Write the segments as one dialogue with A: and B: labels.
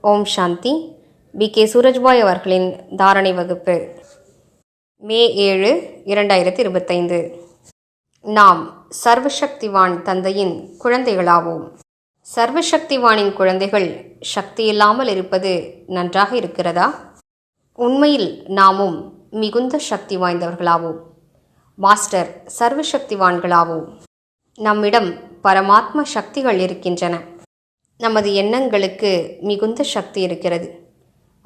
A: ஓம் சாந்தி. B.K. Surajbhai அவர்களின் தாரணை வகுப்பு, மே 7, 2025. நாம் சர்வசக்திவான் தந்தையின் குழந்தைகளாவோம். சர்வசக்திவானின் குழந்தைகள் சக்தியில்லாமல் இருப்பது நன்றாக இருக்கிறதா? உண்மையில் நாமும் மிகுந்த சக்தி வாய்ந்தவர்களாவோம். மாஸ்டர் சர்வசக்திவான்களாவோம். நம்மிடம் பரமாத்ம சக்திகள் இருக்கின்றன. நமது எண்ணங்களுக்கு மிகுந்த சக்தி இருக்கிறது.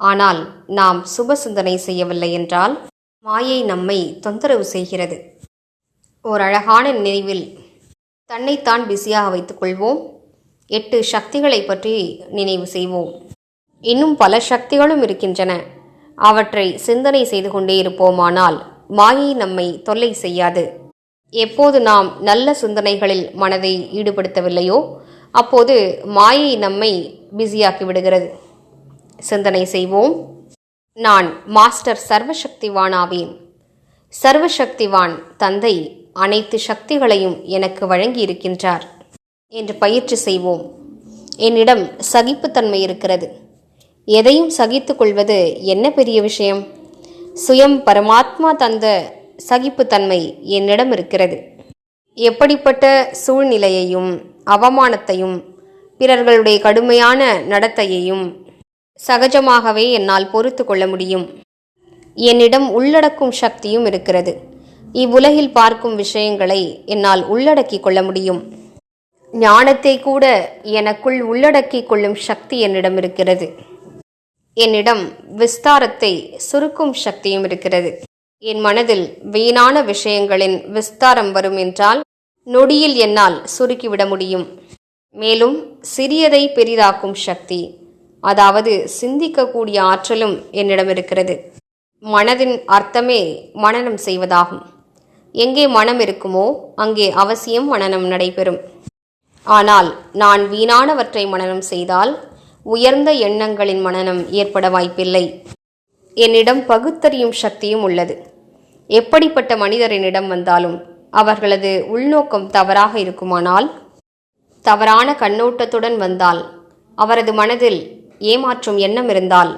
A: ஆனால் நாம் சுப சிந்தனை செய்யவில்லை என்றால் மாயை நம்மை தொந்தரவு செய்கிறது. ஓர் அழகான நினைவில் தன்னைத்தான் பிஸியாக வைத்துக் கொள்வோம். 8 சக்திகளை பற்றி நினைவு செய்வோம். இன்னும் பல சக்திகளும் இருக்கின்றன. அவற்றை சிந்தனை செய்து கொண்டே இருப்போமானால் மாயை நம்மை தொல்லை செய்யாது. எப்போது நாம் நல்ல சிந்தனைகளில் மனதை ஈடுபடுத்தவில்லையோ அப்போது மாயை நம்மை பிஸியாக்கி விடுகிறது. சிந்தனை செய்வோம். நான் மாஸ்டர் சர்வசக்திவானாவேன். சர்வசக்திவான் தந்தை அனைத்து சக்திகளையும் எனக்கு வழங்கி இருக்கின்றார் என்று பயிற்சி செய்வோம். என்னிடம் சகிப்புத்தன்மை இருக்கிறது. எதையும் சகித்து கொள்வது என்ன பெரிய விஷயம்? சுயம் பரமாத்மா தந்த சகிப்புத்தன்மை என்னிடம் இருக்கிறது. எப்படிப்பட்ட சூழ்நிலையையும் அவமானத்தையும் பிறர்களுடைய கடுமையான நடத்தையையும் சகஜமாகவே என்னால் பொறுத்து கொள்ள முடியும். என்னிடம் உள்ளடக்கும் சக்தியும் இருக்கிறது. இவ்வுலகில் பார்க்கும் விஷயங்களை என்னால் உள்ளடக்கி கொள்ள முடியும். ஞானத்தை கூட எனக்குள் உள்ளடக்கி கொள்ளும் சக்தி என்னிடம் இருக்கிறது. என்னிடம் விஸ்தாரத்தை சுருக்கும் சக்தியும் இருக்கிறது. என் மனதில் வீணான விஷயங்களின் விஸ்தாரம் வரும் என்றால் நொடியில் என்னால் சுருக்கிவிட முடியும். மேலும் சிறியதை பெரிதாக்கும் சக்தி, அதாவது சிந்திக்கக்கூடிய ஆற்றலும் என்னிடம் இருக்கிறது. மனதின் அர்த்தமே மனனம் செய்வதாகும். எங்கே மனம் இருக்குமோ அங்கே அவசியம் மனனம் நடைபெறும். ஆனால் நான் வீணானவற்றை மனனம் செய்தால் உயர்ந்த எண்ணங்களின் மனனம் ஏற்பட வாய்ப்பில்லை. என்னிடம் பகுத்தறியும் சக்தியும் உள்ளது. எப்படிப்பட்ட மனிதரினிடம் வந்தாலும் அவர்களது உள்நோக்கம் தவறாக இருக்குமானால், தவறான கண்ணோட்டத்துடன் வந்தால், அவரது மனதில் ஏமாற்றும் எண்ணம் இருந்தால்,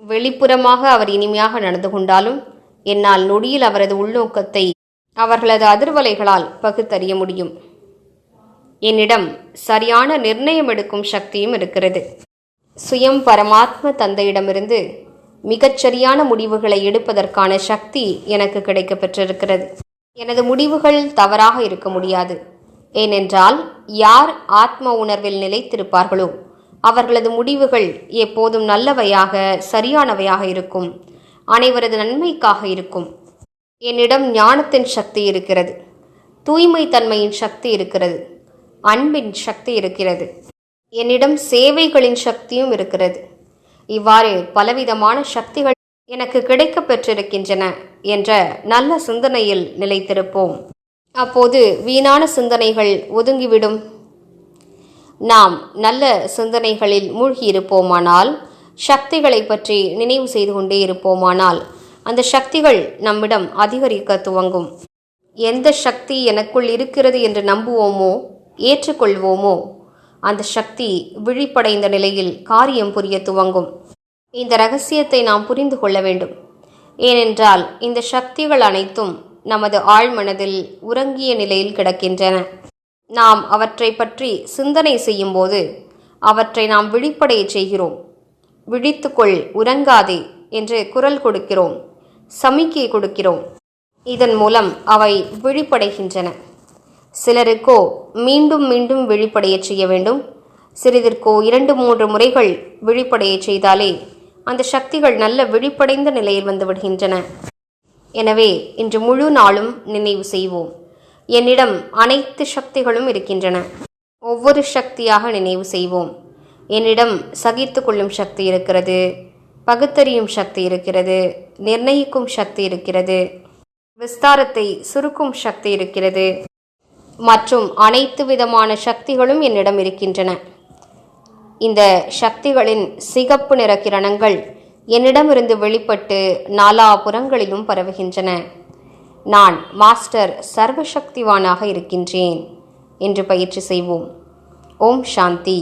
A: வெளிப்புறமாக அவர் இனிமையாக நடந்து கொண்டாலும் என்னால் நொடியில் அவரது உள்நோக்கத்தை அவர்களது அதிர்வலைகளால் பகுத்தறிய முடியும். என்னிடம் சரியான நிர்ணயம் எடுக்கும் சக்தியும் இருக்கிறது. சுயம் பரமாத்ம தந்தையிடமிருந்து மிகச்சரியான முடிவுகளை எடுப்பதற்கான சக்தி எனக்கு கிடைக்க பெற்றிருக்கிறது. எனது முடிவுகள் தவறாக இருக்க முடியாது. ஏனென்றால் யார் ஆத்ம உணர்வில் நிலைத்திருப்பார்களோ அவர்களது முடிவுகள் எப்போதும் நல்லவையாக சரியானவையாக இருக்கும். அனைவரது நன்மைக்காக இருக்கும். என்னிடம் ஞானத்தின் சக்தி இருக்கிறது. தூய்மை தன்மையின் சக்தி இருக்கிறது. அன்பின் சக்தி இருக்கிறது. என்னிடம் சேவைகளின் சக்தியும் இருக்கிறது. இவ்வாறு பலவிதமான சக்திகள் எனக்கு கிடைக்க பெற்றிருக்கின்றன என்ற நல்ல சிந்தனையில் நிலைத்திருப்போம். அப்போது வீணான சிந்தனைகள் ஒதுங்கிவிடும். நாம் நல்ல சிந்தனைகளில் மூழ்கியிருப்போமானால், சக்திகளை பற்றி நினைவு செய்து கொண்டே இருப்போமானால் அந்த சக்திகள் நம்மிடம் அதிகரிக்க துவங்கும். எந்த சக்தி எனக்குள் இருக்கிறது என்று நம்புவோமோ ஏற்றுக்கொள்வோமோ அந்த சக்தி விழிப்படைந்த நிலையில் காரியம் புரிய துவங்கும். இந்த ரகசியத்தை நாம் புரிந்து கொள்ள வேண்டும். ஏனென்றால் இந்த சக்திகள் அனைத்தும் நமது ஆழ்மனதில் உறங்கிய நிலையில் கிடக்கின்றன. நாம் அவற்றை பற்றி சிந்தனை செய்யும் போது அவற்றை நாம் விழிப்படைய செய்கிறோம். விழித்துக்கொள், உறங்காதே என்று குரல் கொடுக்கிறோம், சமிக்கை கொடுக்கிறோம். இதன் மூலம் அவை விழிப்படைகின்றன. சிலருக்கோ மீண்டும் மீண்டும் விழிப்படைய செய்ய வேண்டும். சிறிதற்கோ 2-3 முறைகள் விழிப்படைய செய்தாலே அந்த சக்திகள் நல்ல விழிப்படைந்த நிலையில் வந்து விடுகின்றன. எனவே இன்று முழு நாளும் நினைவு செய்வோம். என்னிடம் அனைத்து சக்திகளும் இருக்கின்றன. ஒவ்வொரு சக்தியாக நினைவு செய்வோம். என்னிடம் சகித்து கொள்ளும் சக்தி இருக்கிறது. பகுத்தறியும் சக்தி இருக்கிறது. நிர்ணயிக்கும் சக்தி இருக்கிறது. விஸ்தாரத்தை சுருக்கும் சக்தி இருக்கிறது. மற்றும் அனைத்து விதமான சக்திகளும் என்னிடம் இருக்கின்றன. இந்த சக்திகளின் சிகப்பு நிற கிரணங்கள் என்னிடமிருந்து வெளிப்பட்டு நாலாபுறங்களிலும் பரவுகின்றன. நான் மாஸ்டர் சர்வசக்திவானாக இருக்கின்றேன் என்று பயிற்சி செய்வோம். ஓம் சாந்தி.